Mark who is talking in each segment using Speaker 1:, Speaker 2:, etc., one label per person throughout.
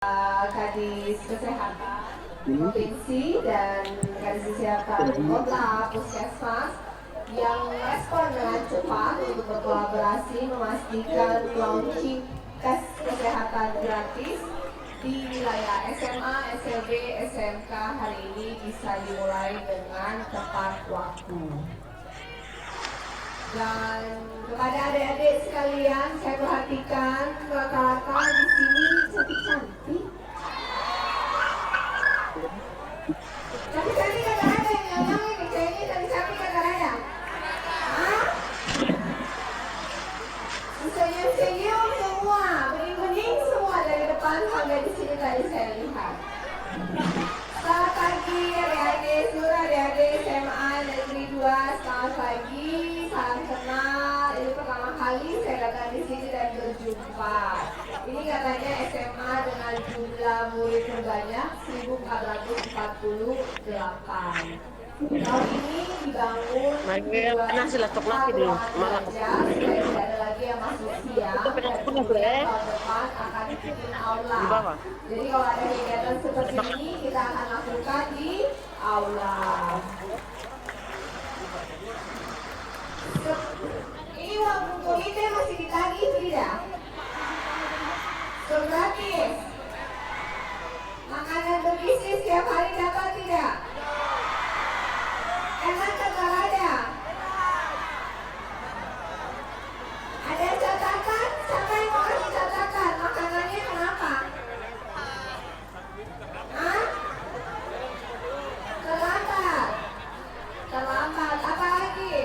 Speaker 1: Kadis Kesehatan Provinsi dan Kadis Kesehatan Kota Puskesmas yang respon dengan cepat untuk berkolaborasi memastikan launching tes kesehatan gratis di wilayah SMA, SLB, SMK hari ini bisa dimulai dengan tepat waktu. Dan kepada adik-adik sekalian, saya perhatikan rata-rata di sini cantik-cantik. Cantik-cantik kagak ada yang ngomong ini, kayaknya cantik-cantik kagak ada. Hah? Senyum-senyum semua, bening-bening semua dari depan sampai di sini tadi saya lihat. Selamat pagi adik-adik, seluruh adik-adik SMA Negeri 2, selamat pagi. Salam kenal, ini pertama kali saya datang di sini dan berjumpa. Ini katanya SMA dengan jumlah murid terbanyak 1448. Tahun ini dibangun malah supaya tidak ada lagi yang masuk siang dan kemudian tahun depan akan bikin aula. Jadi kalau ada kegiatan seperti ini kita akan lakukan di aula. Ini uang kulitnya masih ditagih tidak? Gratis. Makanan berbisnis tiap hari dapat tidak? Enak kagak ada? Ada catatan? Siapa yang mau kasih catatan? Makanannya kenapa? Hah? Terlambat. Terlambat. Apa lagi?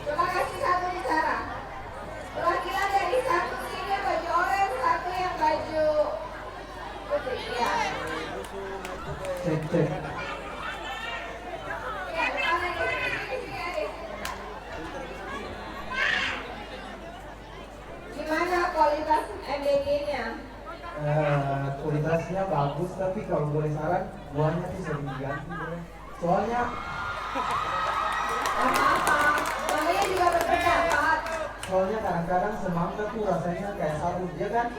Speaker 1: Coba kasih satu bicara. Perwakilan dari satu sini baju oranye, satu yang baju putih. Ya.
Speaker 2: Cek.
Speaker 1: Ya, depan lagi. Sini, adik. Gimana kualitas MBG-nya?
Speaker 2: Kualitasnya bagus, tapi kalau boleh saran, buahnya sih sering diganti. Soalnya
Speaker 1: Apa-apa, namanya juga berpendapat.
Speaker 2: kadang-kadang semangka tuh rasanya kayak sabun, ya kan?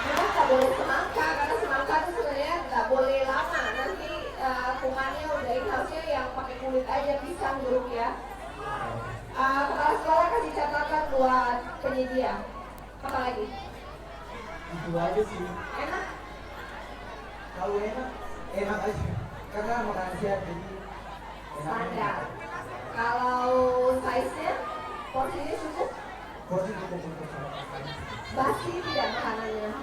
Speaker 1: Memang nggak boleh semangka, karena semangka itu sebenarnya nggak boleh lama. Nanti kumannya udah ini harusnya yang pakai kulit aja, pisang jeruk ya. Kepala sekolah kasih catatan buat penyedia. Apa lagi?
Speaker 2: Itu aja sih.
Speaker 1: Enak?
Speaker 2: Kalau enak aja. Karena makanan siap jadi
Speaker 1: Standar. Kalau size-nya, porsinya cukup?
Speaker 2: porsi cukup untuk sarapan.
Speaker 1: Basi tidak makanannya?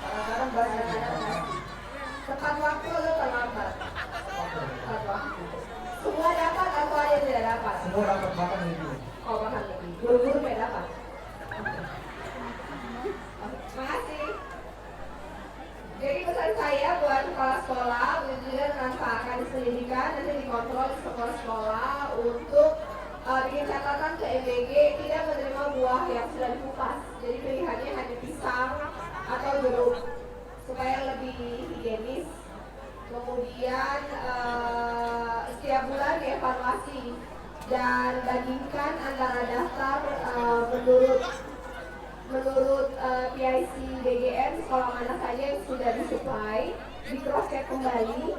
Speaker 2: Kadang-kadang banyak.
Speaker 1: Tepat waktu atau terlambat? Tepat waktu. Semua dapat atau ada yang tidak dapat?
Speaker 2: Semua dapat makan itu.
Speaker 1: Oh, makan lagi. Guru-guru tidak dapat. Makasih. Jadi pesan saya buat kepala sekolah, juga dengan Pak Kadis Pendidikan nanti dikontrol di sekolah-sekolah untuk bikin catatan ke MBG tidak menerima buah yang sudah dikupas. Jadi pilihannya hanya pisang atau jeruk supaya lebih higienis. Kemudian setiap bulan dievaluasi dan bandingkan antara daftar menurut PIC BGN sekolah mana saja yang sudah disuplai, di cross check kembali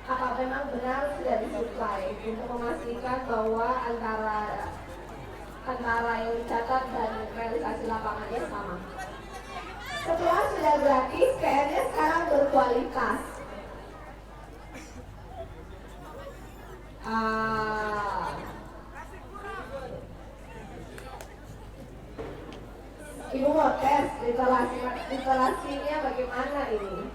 Speaker 1: apa memang benar sudah disuplai untuk memastikan bahwa antara yang dicatat dan realisasi lapangannya sama. Setelah sudah gratis, PR-nya sekarang berkualitas. Ibu mau tes instalasinya bagaimana ini?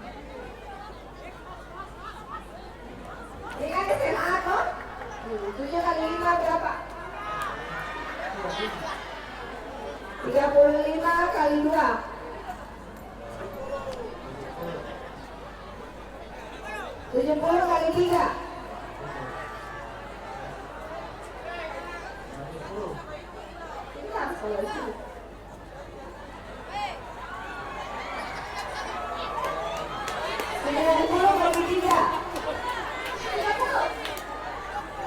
Speaker 1: Ini kan SMA toh? 7 kali 5 berapa? 35 kali 2. 70 kali 3. Pintar kalau sih. 90 kali 3.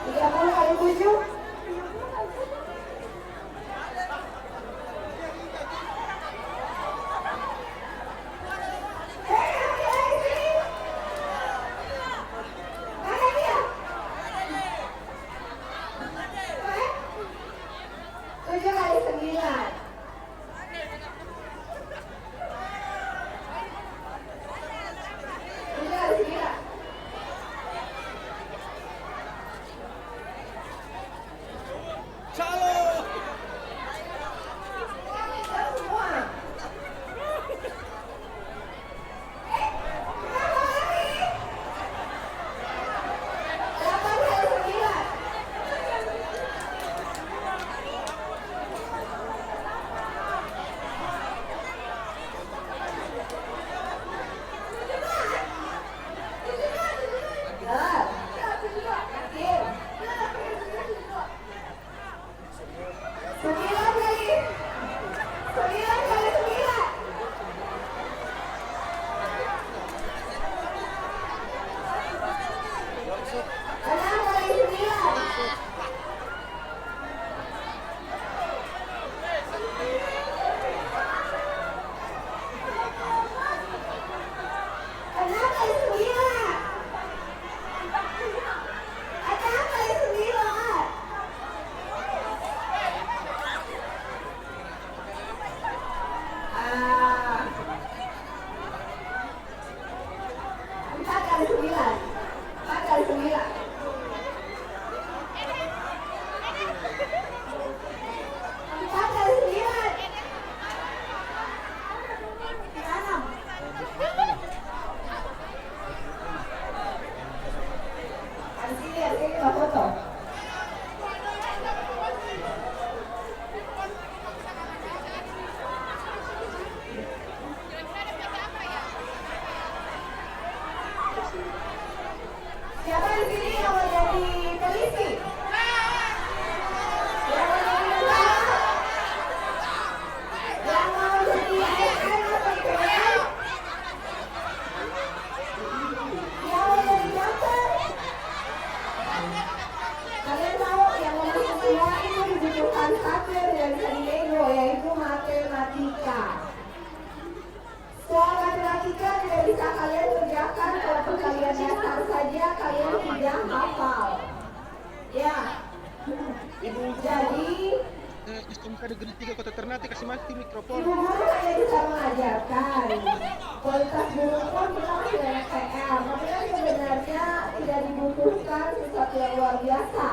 Speaker 1: 30 kali 7. Semua. Siapa di sini yang mau jadi polisi? Yang mau jadi tentara? Yang mau jadi ASN atau IPS? Yang mau jadi dokter? Kalian tahu yang nomor kedua itu dibutuhkan satu yang tidak bisa dinego, yaitu matematika. Soal matematika tidak bisa kalian kerjakan kalau kalian dasar saja kalian tidak hafal. Ya. Jadi
Speaker 3: SMK Negeri 3 Kota Ternate kasih mati mikrofon.
Speaker 1: ibu guru hanya bisa mengajarkan. Kualitas guru pun kita masih banyak PR. Tapi kan sebenarnya tidak dibutuhkan sesuatu yang luar biasa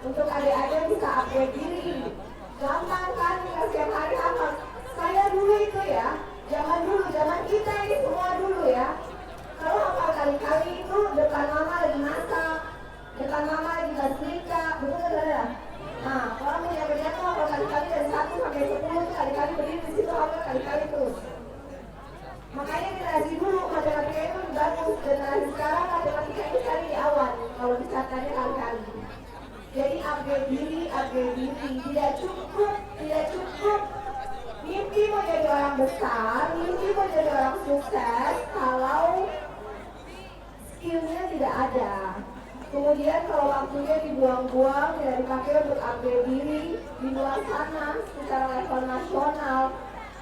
Speaker 1: untuk adik-adik bisa upgrade diri. Gampang kan kita setiap hari hafal. Saya dulu itu ya. Zaman kita ini semua dulu ya. Kalau hafal kali-kali itu depan mama lagi masak, depan mama lagi setrika, betul nggak ya? Nah, orang punya kerja tuh hafal kali-kali dari 1 sampai 10 tuh kali-kali berdiri di situ hafal kali-kali terus. Makanya generasi dulu matematika itu bagus, generasi sekarang matematika itu cari di awal kalau dicatatnya kali-kali. Jadi upgrade diri, tidak cukup. Mimpi mau jadi orang besar, mimpi mau jadi orang sukses kalau skillnya tidak ada. Kemudian kalau waktunya dibuang-buang, tidak dipakai untuk upgrade diri di luar sana secara level nasional,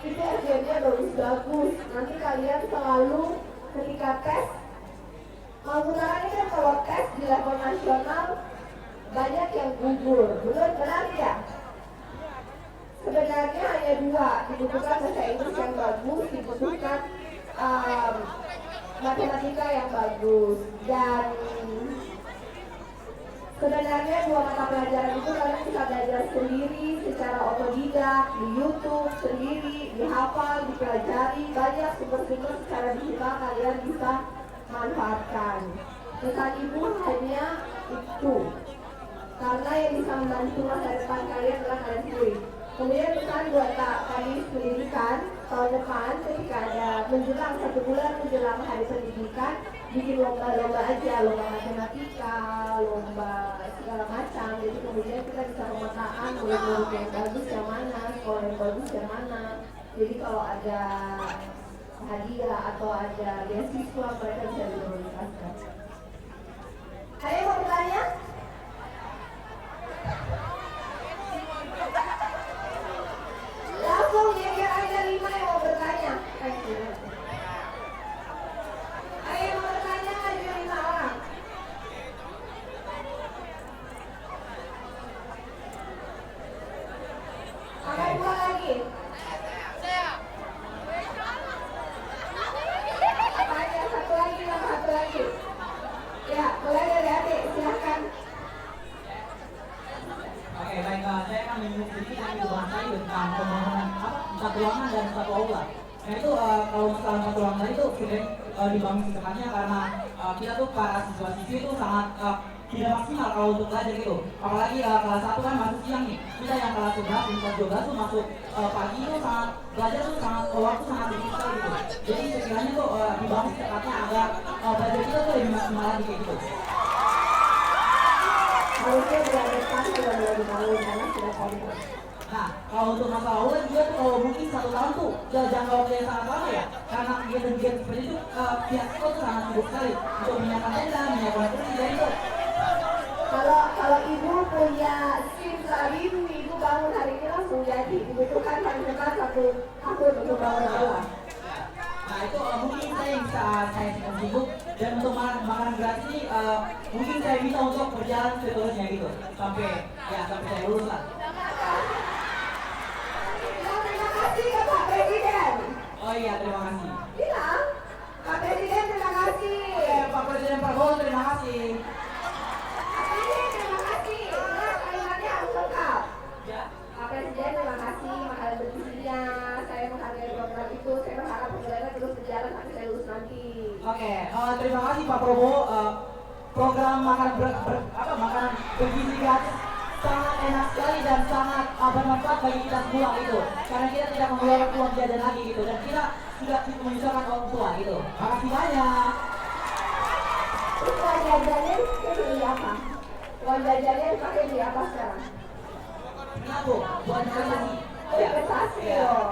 Speaker 1: itu SDM-nya bagus-bagus. Nanti kalian selalu ketika tes, Mangkunegaran ini kan kalau tes di level nasional banyak yang gugur, benar ya? Sebenarnya hanya 2, dibutuhkan bahasa Inggris yang bagus, dibutuhkan matematika yang bagus, dan sebenarnya 2 mata pelajaran itu kalian bisa belajar sendiri secara otodidak, di YouTube sendiri, dihafal, dipelajari, banyak sumber-sumber secara digital kalian bisa manfaatkan. Pesan ibu hanya itu, karena yang bisa membantu masa depan kalian adalah kalian sendiri. Kemudian pesan buat Kadis Pendidikan tahun depan ketika ada menjelang 1 bulan menjelang hari pendidikan, bikin lomba-lomba aja, lomba matematika, lomba segala macam. Jadi kemudian kita bisa pemetaan murid-murid yang bagus yang mana, sekolah yang bagus yang mana. Jadi kalau ada hadiah atau ada beasiswa mereka bisa diprioritaskan. Ada yang mau bertanya? Langsung ya, biar ada 5 yang mau bertanya. Ayo yang mau bertanya ada 5 orang. Angkat 2 lagi. Tanya 1 lagi, sama 1 lagi. Ya, mulai dari adik, silahkan.
Speaker 2: Oke, baik.
Speaker 4: saya akan menyebut sedikit yang dibahas tadi tentang pembangunan empat ruangan dan satu aula. Nah itu kalau masalah empat ruangan tadi itu sudah dibangun secepatnya karena kita tuh para siswa-siswi itu sangat tidak maksimal kalau untuk belajar gitu. Apalagi kelas 1 kan masuk siang nih. Kita yang kelas 11, kelas 12 tuh masuk pagi itu sangat belajar tuh sangat waktu sangat sedikit sekali gitu. Jadi sekiranya tuh dibangun secepatnya agar belajar kita tuh lebih maksimal lagi kayak gitu.
Speaker 1: Harusnya beradaptasi sudah mulai dibangun karena sudah komitmen.
Speaker 4: Nah, kalau untuk masalah aula juga tuh kalau mungkin 1 tahun tuh jangka waktu yang sangat lama ya. Karena kegiatan-kegiatan seperti itu pihak sekolah tuh sangat sibuk sekali untuk menyiapkan tenda, menyiapkan kursi dan itu.
Speaker 1: Kalau ibu punya SIM lain, ibu bangun hari ini langsung jadi. Dibutuhkan paling cepat 1 tahun untuk bangun aula.
Speaker 4: Nah itu mungkin saya bisa saya sibuk dan untuk makanan gratis ini mungkin saya minta untuk berjalan seterusnya gitu sampai saya lulus lah.
Speaker 1: Terima kasih ke Pak Presiden.
Speaker 4: Oh iya terima kasih.
Speaker 1: Bilang, Pak Presiden terima kasih.
Speaker 4: Pak Presiden Prabowo terima kasih.
Speaker 1: Pak Presiden terima kasih. Nah, kalimatnya harus lengkap.
Speaker 4: Ya.
Speaker 1: Pak Presiden terima kasih makanan bergizinya. Saya menghargai program itu. Saya berharap programnya terus berjalan sampai saya lulus nanti.
Speaker 4: Oke, terima kasih Pak Prabowo. Program makanan bergizi gratis sangat enak sekali dan sangat bermanfaat bagi kita semua gitu. Karena kita tidak mengeluarkan uang jajan lagi gitu dan kita sudah menyusahkan orang tua gitu. Makasih banyak.
Speaker 1: Terus uang jajannya dipakai beli apa? Uang jajannya dipakai beli apa sekarang?
Speaker 4: Kenapa? Buat investasi.
Speaker 1: Investasi loh.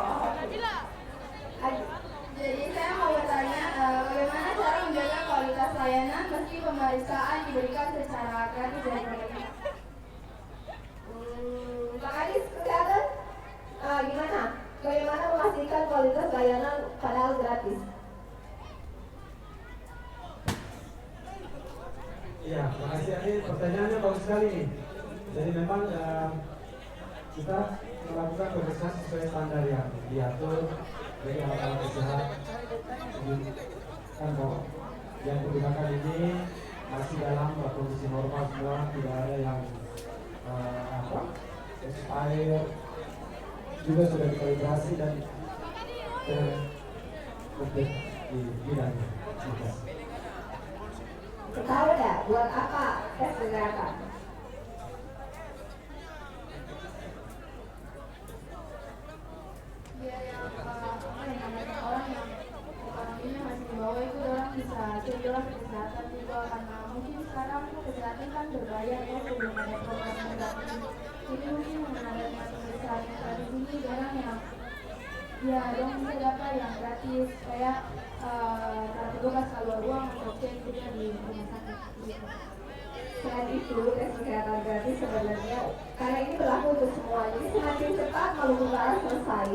Speaker 5: Jadi saya mau bertanya, bagaimana cara menjaga kualitas layanan meski pemeriksaan diberikan secara gratis dan gratis?
Speaker 1: Pak Kadis kesehatan, gimana? Bagaimana memastikan kualitas layanan padahal gratis?
Speaker 2: Iya, terima kasih Adi. Pertanyaannya bagus sekali nih. Jadi memang kita melakukan pemeriksaan sesuai standar yang diatur dari alat-alat kesehatan di kantor. Yang digunakan ini masih dalam kondisi normal semua, tidak ada yang expired, juga sudah dikalibrasi dan terkomplit di bidangnya.
Speaker 1: Tahu nggak buat apa tes kesehatan?
Speaker 5: Biar yang orang yang ekonominya masih di bawah itu orang bisa cedera ke kesehatan juga karena mungkin sekarang kesehatan kan berbayar ya belum ada program yang gratis. Jadi mungkin mengenai pemeriksaan yang gratis ini jarang yang ya dong bisa dapat yang gratis kayak kalau petugas keluar uang untuk cek juga di rumah sakit gitu.
Speaker 1: Selain itu, tes kesehatan gratis sebenarnya karena ini berlaku untuk semua. Jadi semakin cepat Maluku Utara selesai,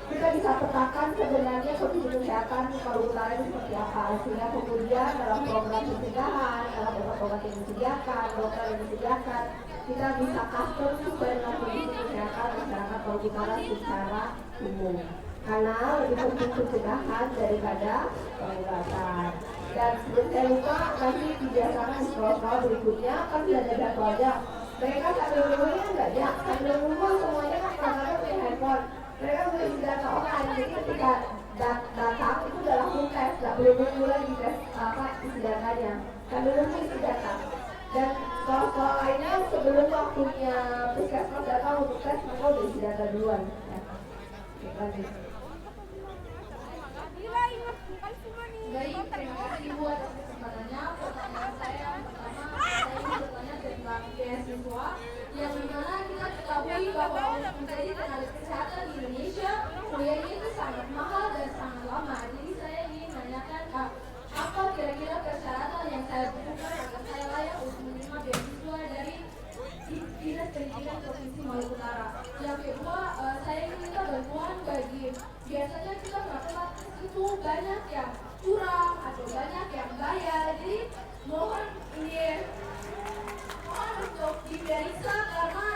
Speaker 1: kita bisa petakan sebenarnya kondisi kesehatan Maluku Utara itu seperti apa. Sehingga kemudian dalam program pencegahan, dalam obat-obat yang disediakan, dokter yang disediakan, kita bisa custom sesuai dengan kondisi kesehatan masyarakat Maluku Utara secara umum. Karena lebih penting pencegahan daripada pengobatan. Dan sebelum saya lupa, nanti dibiasakan di sekolah-sekolah berikutnya kan sudah ada jadwalnya. Mereka sambil nunggunya enggak ya, sambil nunggu semuanya kan kadang-kadang punya handphone. Mereka sudah isi data online, jadi ketika datang itu udah langsung tes, nggak perlu nunggu lagi tes isi datanya. Sambil nunggu isi data. Dan sekolah-sekolah lainnya sebelum waktunya puskesmas datang untuk tes, mereka udah isi data duluan. Ya. Oke, lanjut.
Speaker 5: Baik, terima kasih Bu atas kesempatannya. Pertanyaan saya yang pertama, saya ingin bertanya tentang beasiswa yang dimana kita ketahui bahwa untuk menjadi tenaga kesehatan di Indonesia kuliahnya itu sangat mahal dan sangat lama. Jadi saya ingin menanyakan apa kira-kira persyaratan yang saya butuhkan agar saya layak untuk menerima beasiswa dari Dinas Pendidikan Provinsi Maluku Utara. Yang kedua, saya ingin minta bantuan bagi biasanya kita melakukan itu banyak yang curang atau banyak yang bayar. Jadi mohon untuk diperiksa karena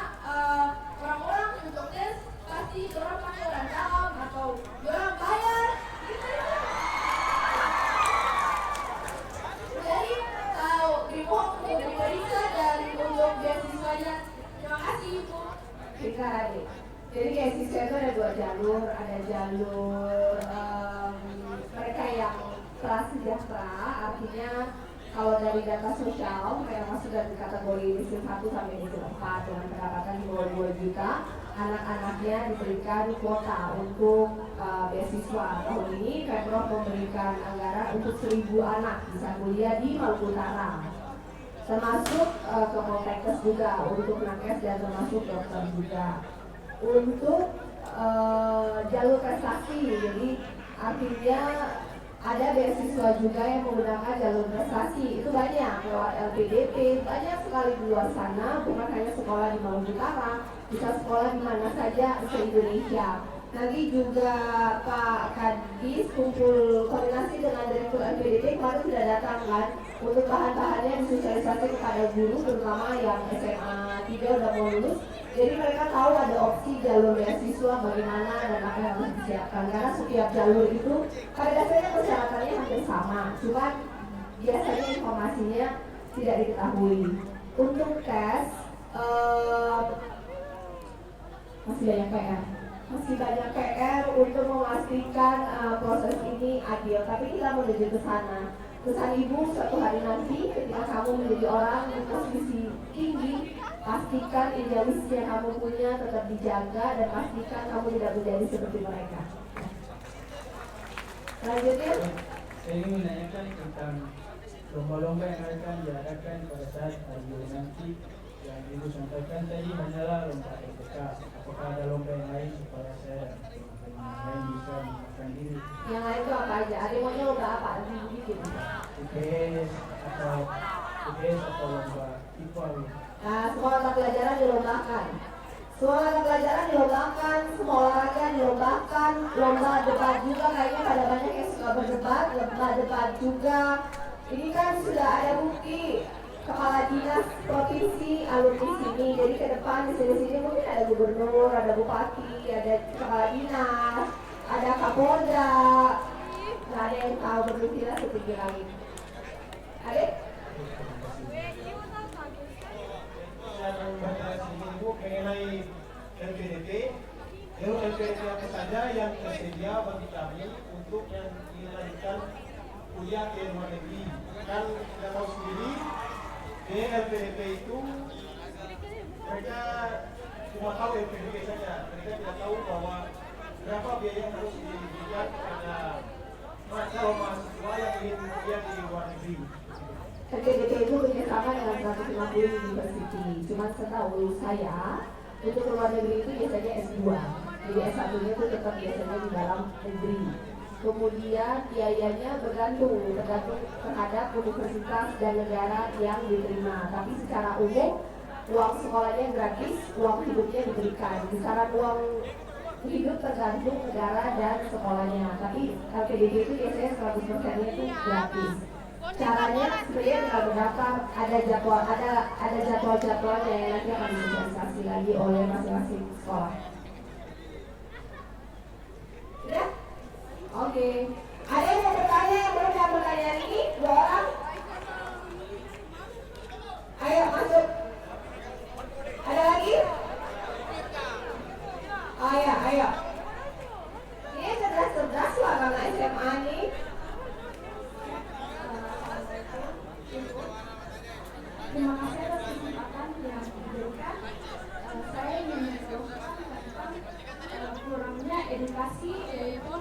Speaker 5: orang-orang untuk tes pasti orang pakai orang dalam atau orang bayar. Jadi dimohon untuk diperiksa dan untuk beasiswanya. Terima kasih Ibu.
Speaker 1: lingkar adik. Jadi kayak siswa itu ada 2 jalur, ada jalur mereka yang prasejahtera, artinya kalau dari data sosial mereka masuk dari kategori miskin 1 sampai miskin 4 dengan pendapatan di bawah 2 juta, anak-anaknya diberikan kuota untuk beasiswa. Tahun ini Pemprov memberikan anggaran untuk 1.000 anak bisa kuliah di Maluku Utara, termasuk ke Poltekkes juga untuk nakes dan termasuk dokter juga. Untuk jalur prestasi, jadi artinya ada beasiswa juga yang menggunakan jalur prestasi. Itu banyak lewat LPDP, banyak sekali di luar sana, bukan hanya sekolah di Maluku Utara, bisa sekolah di mana saja se-Indonesia. Nanti juga Pak Kadis kumpul koordinasi dengan Direktur LPDP kemarin sudah datang kan, untuk bahan-bahannya disosialisasi kepada guru, terutama yang SMA 3 udah mau lulus. Jadi mereka tahu ada opsi jalur beasiswa bagaimana dan apa yang harus disiapkan, karena setiap jalur itu pada dasarnya persyaratannya hampir sama, cuma biasanya informasinya tidak diketahui. Untuk tes masih banyak PR untuk memastikan proses ini adil, tapi kita menuju ke sana. Pesan ibu, suatu hari nanti ketika kamu menjadi orang di posisi tinggi, pastikan idealis yang kamu punya tetap dijaga dan pastikan kamu tidak menjadi seperti mereka. Lanjutnya,
Speaker 2: Saya ingin menanyakan tentang lomba-lomba yang akan diadakan pada saat hari nanti. Yang ibu sampaikan tadi hanyalah lomba LPK. Apakah ada lomba yang lain supaya saya lain bisa menggunakan diri?
Speaker 1: yang lain itu apa aja? Ada maunya lomba apa? Nanti bikin.
Speaker 2: UPS atau lomba IPA.
Speaker 1: Nah, semua mata pelajaran dilombakan. Semua mata pelajaran dilombakan, semua olahraga dilombakan, lomba debat juga kayaknya pada banyak yang suka berdebat, lomba debat juga. Ini kan sudah ada bukti kepala dinas provinsi alumni sini. Jadi ke depan di sini mungkin ada gubernur, ada bupati, ada kepala dinas, ada kapolda. Nggak ada yang tahu berbicara setinggi langit. Adik?
Speaker 3: Saya akan membahas ibu mengenai LPDP. Jalur LPDP apa saja yang tersedia bagi kami untuk yang ingin melanjutkan kuliah ke luar negeri. Kan kita tahu sendiri, di LPDP itu mereka cuma tahu LPDP saja. Mereka tidak tahu bahwa berapa biaya yang harus diberikan kepada mahasiswa yang ingin kuliah di luar negeri.
Speaker 1: LPDP itu bekerjasama dengan 150 university. Cuma setahu saya, untuk luar negeri itu biasanya S2. Jadi S1-nya itu tetap biasanya di dalam negeri. Kemudian biayanya bergantung terhadap universitas dan negara yang diterima. Tapi secara umum, uang sekolahnya gratis, uang hidupnya diberikan. Besaran uang hidup tergantung negara dan sekolahnya. Tapi LPDP itu biasanya 100%-nya itu gratis. Caranya sebenarnya tinggal mendaftar, ada jadwal-jadwalnya yang nanti akan disosialisasi lagi oleh masing-masing sekolah. Sudah? Oke. Ada yang mau bertanya yang belum jawab pertanyaan ini? 2 orang? Ayo masuk. Ada lagi? Ayo. Ini cerdas-cerdas lah karena SMA nih.
Speaker 5: Terima kasih atas kesempatan yang diberikan. Saya ingin menjelaskan tentang kurangnya edukasi, yaitu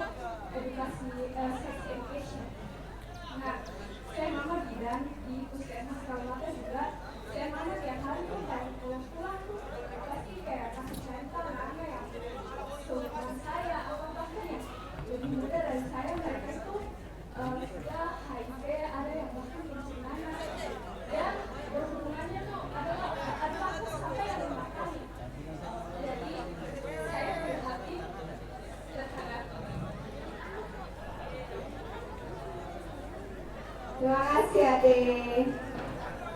Speaker 5: edukasi sex education. Nah, saya mama bidan di puskesmas Kabupaten juga. Saya mama tiap hari tuh kayak pulang tuh pasti kayak kasih contoh anaknya yang seumuran saya atau bahkan yang lebih muda dari saya. Mereka itu sudah HIV, ada yang bahkan pencernaan dan berhubungannya tuh adalah sampai yang 5 kali. Jadi saya berhati terhadap.
Speaker 1: Terima kasih adik.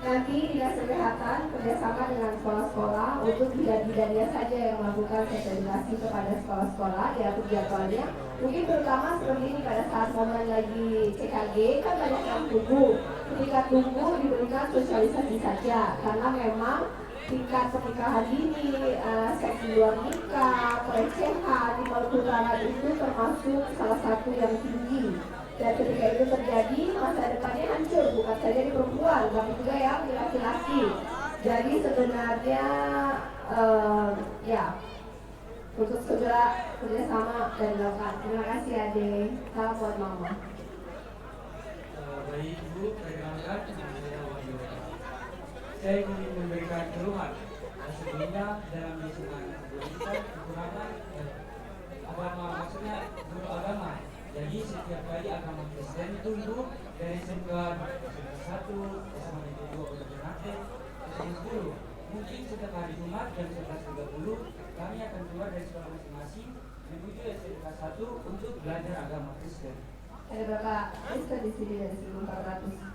Speaker 1: Nanti Dinas Kesehatan kerjasama dengan sekolah-sekolah untuk bidan-bidannya saja yang melakukan sosialisasi kepada sekolah-sekolah, diatur jadwalnya. Mungkin terutama seperti ini pada saat momen lagi CKG kan banyak yang tunggu. Ketika tunggu diberikan sosialisasi saja, karena memang tingkat pernikahan dini, seks di luar nikah, pelecehan di Maluku Utara itu termasuk salah satu yang tinggi. Dan ketika itu terjadi, masa depannya hancur, bukan saja di perempuan, tapi juga yang di laki-laki. Jadi sebenarnya ya untuk segera kerjasama dan dilakukan. Terima kasih Ade. Salam buat Mama.
Speaker 2: Baik Ibu, perkenalkan saya Wahyu. Saya ingin memberikan keluhan. Sebelumnya dalam lingkungan kita kekurangan agama, maksudnya guru agama. Jadi setiap kali agama Kristen itu Ibu dari SMK 1, SMA Negeri 2 Kota Ternate, SMA 10. Mungkin setiap hari Jumat jam 11.30 kami akan keluar dari sekolah masing-masing menuju SMK 1 untuk belajar agama Kristen.
Speaker 1: Ada berapa Kristen di sini dari 1.400?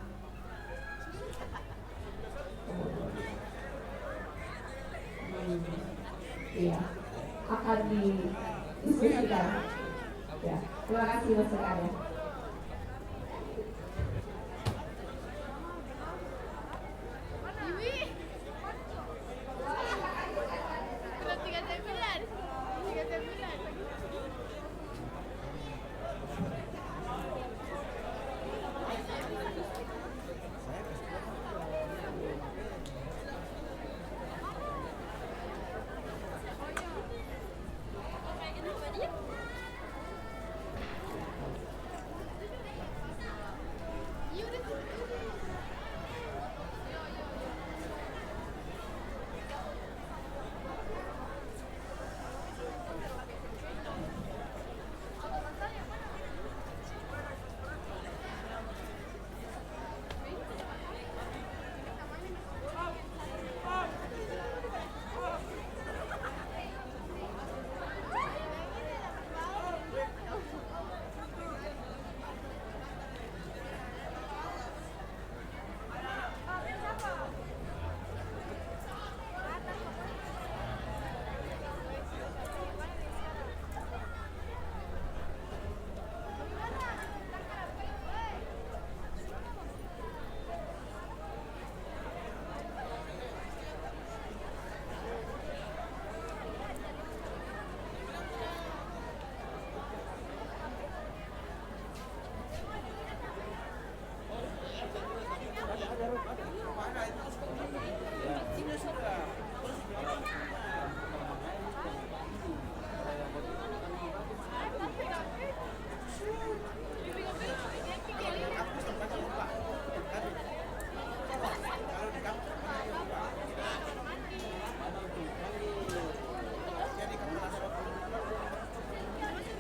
Speaker 1: Iya, akan didiskusikan. Ya, terima kasih Mas Sekada.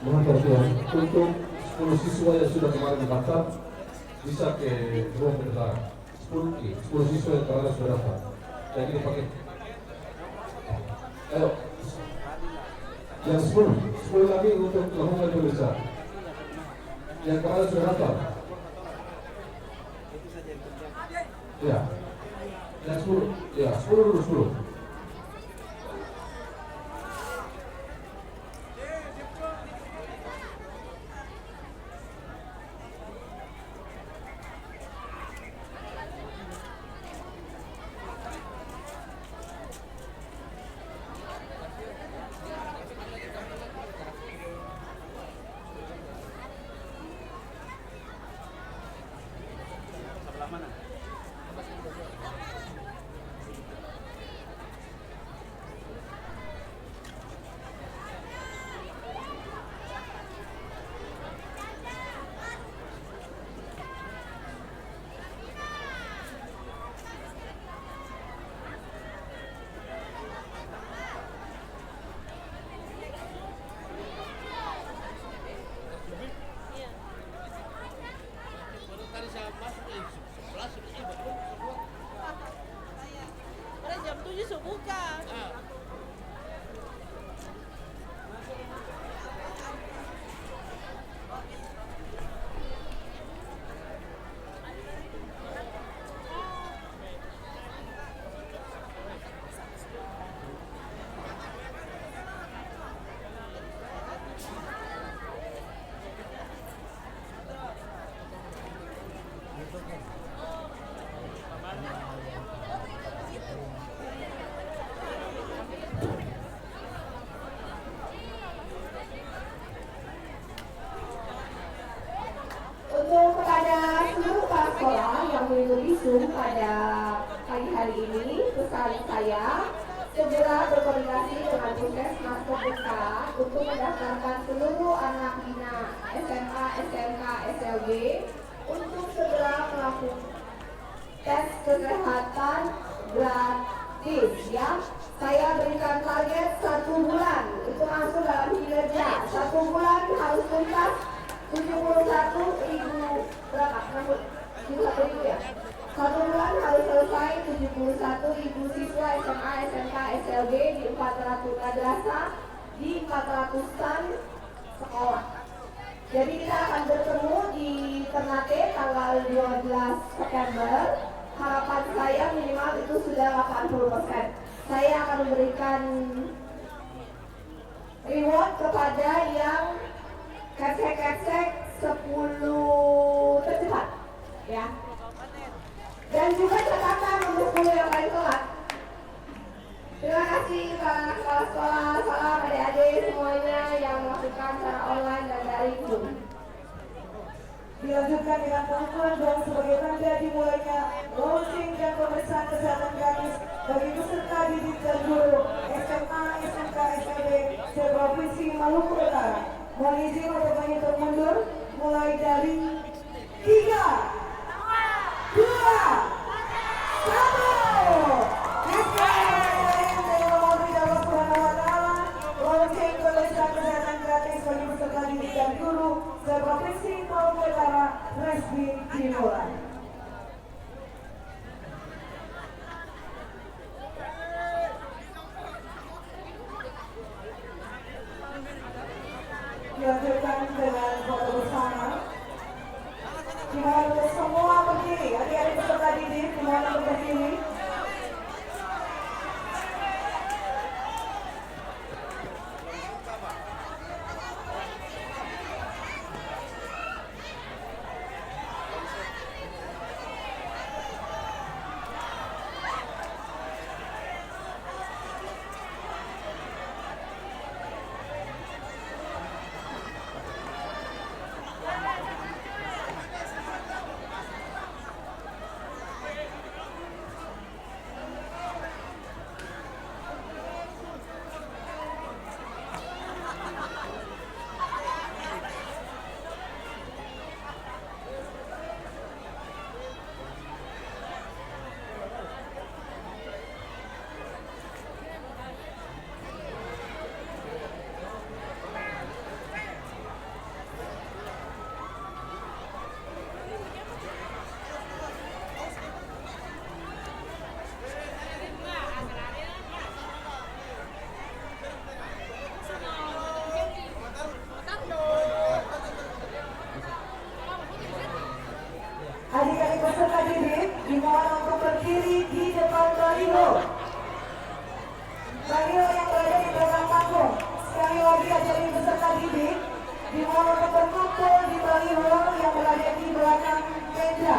Speaker 6: Mohon perhatian untuk 10 siswa yang sudah kemarin mendaftar bisa ke ruang pendaftaran. 10 siswa yang kemarin sudah daftar. Jadi dipakai. Ayo. Yang 10 lagi untuk melakukan pemeriksaan. Yang kemarin sudah daftar. Ya. Yang 10, ya 10 dulu 10.
Speaker 1: berlangsung pada pagi hari ini, pesan saya segera berkoordinasi dengan Puskesmas terdekat untuk mendaftarkan seluruh anak bina SMA, SMK, SLB untuk segera melakukan tes kesehatan gratis ya. Saya berikan target 1 bulan, itu langsung dalam kinerja. 1 bulan harus tuntas 71.000 berapa? 71.000 ya. 1 bulan harus selesai 71.000 siswa SMA, SMK, SLB di 400 madrasah di 400-an sekolah. Jadi kita akan bertemu di Ternate tanggal 12 September. Harapan saya minimal itu sudah 80%. Saya akan memberikan reward kepada yang kecek-kecek 10 tercepat ya. Dan juga catatan untuk 10 yang lain telat. Terima kasih para kepala sekolah, salam adik-adik semuanya yang melakukan secara online dan daring Zoom.
Speaker 7: Dilanjutkan dengan pengukuran dan sebagai tanda dimulainya launching dan pemeriksaan kesehatan gratis bagi peserta didik dan guru SMA, SMK, SLB se-Provinsi Maluku Utara. Mohon izin untuk menghitung mundur mulai dari 3, 2, 1. Launching pemeriksaan kesehatan gratis bagi peserta didik dan guru se-Provinsi Maluku Utara resmi dimulai. Dilanjutkan dengan foto bersama. Dimohon untuk semua berdiri, adik-adik peserta didik dimohon untuk berdiri. Adik-adik peserta didik dimohon untuk berdiri di depan baliho. Baliho yang berada di belakang panggung. Sekali lagi adik-adik peserta didik dimohon untuk berkumpul di baliho yang berada di belakang tenda.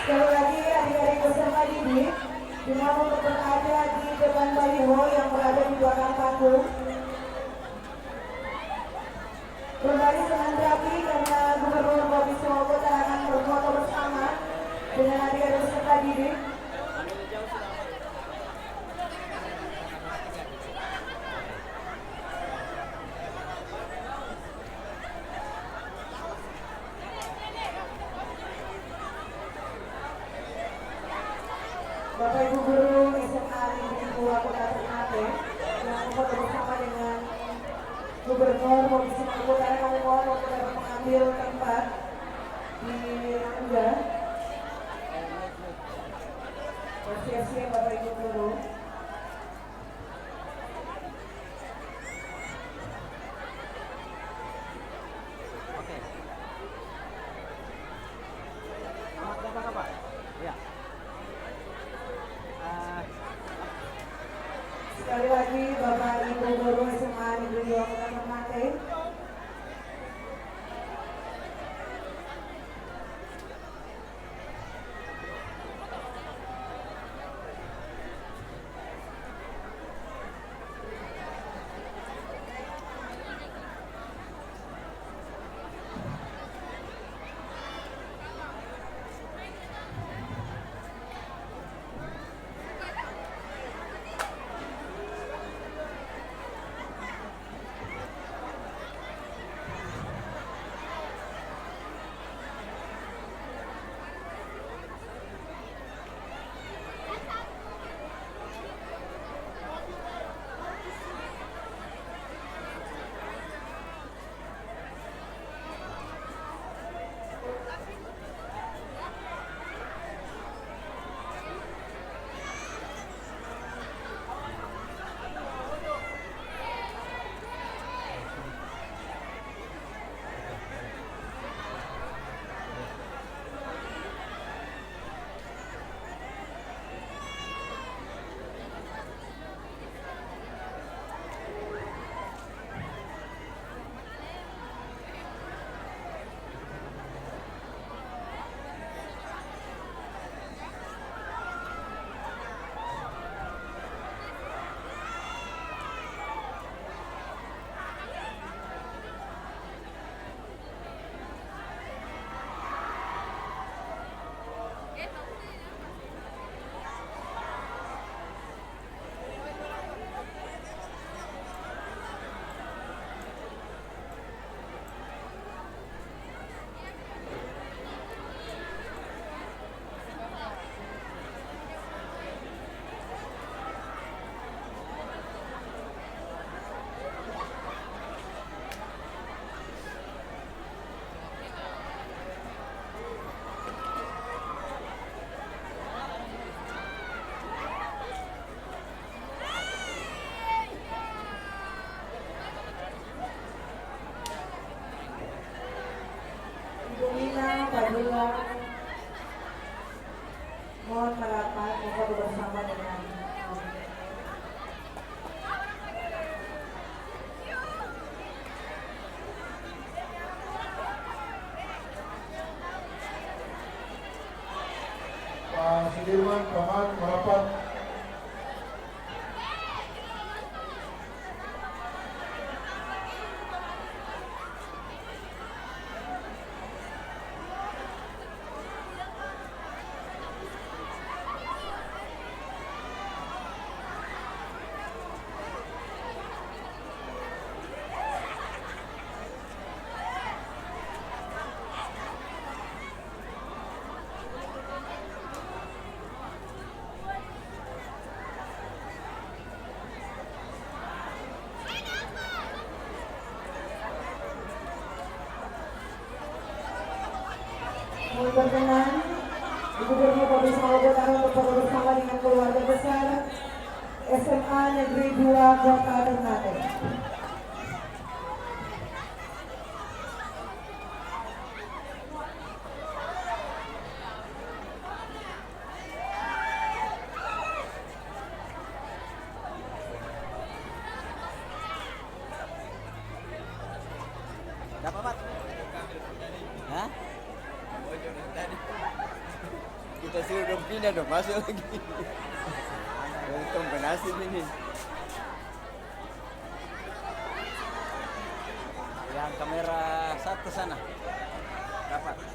Speaker 7: Sekali lagi adik-adik peserta didik dimohon untuk berada di depan baliho yang berada di belakang panggung. Berbaris dengan rapi karena Gubernur Provinsi Maluku Utara akan berfoto bersama dengan adik-adik peserta didik. Bapak Ibu Guru SMA Negeri 2 Kota Ternate yang memfoto bersama dengan Gubernur Provinsi Maluku Utara, kami mohon untuk dapat mengambil tempat di rangga. Siap-siap Bapak Ibu Guru. Tina, Fadila, mohon merapat untuk bersama dengan
Speaker 3: Pak Sudirman, Paman, merapat.
Speaker 7: mohon berkenan Gubernur Provinsi Maluku Utara untuk foto bersama dengan keluarga besar SMA Negeri 2 Kota Ternate.
Speaker 8: Dapat Pak? Hah? Kita suruh dong pindah dong, masuk lagi. Untung berhasil ini. Yang kamera satu sana. Dapat.